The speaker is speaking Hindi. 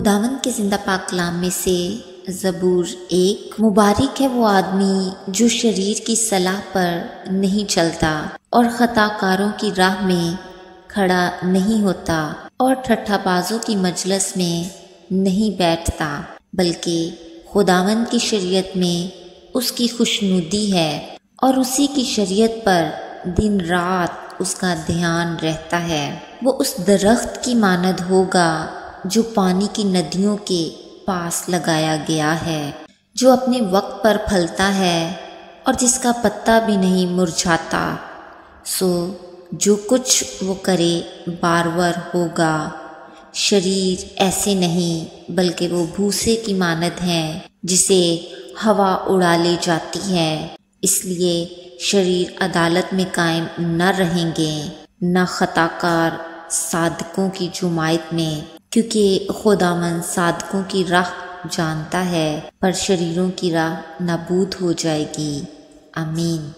खुदावंद के जिंदा पाक कलाम में से ज़बूर 1। मुबारक है वो आदमी जो शरीर की सलाह पर नहीं चलता और खताकारों की राह में खड़ा नहीं होता और ठट्ठाबाजों की मजलिस में नहीं बैठता, बल्कि खुदावंद की शरीयत में उसकी खुशनुदी है और उसी की शरीयत पर दिन रात उसका ध्यान रहता है। वो उस दरख्त की मानद होगा जो पानी की नदियों के पास लगाया गया है, जो अपने वक्त पर फलता है और जिसका पत्ता भी नहीं मुरझाता। सो जो कुछ वो करे बारवर होगा। शरीर ऐसे नहीं बल्कि वो भूसे की मानद है जिसे हवा उड़ा ले जाती है। इसलिए शरीर अदालत में कायम न रहेंगे, न खताकार सादकों की जुमायत में, क्योंकि खुदावंद सादकों की राह जानता है पर शरीरों की राह नाबूद हो जाएगी। आमीन।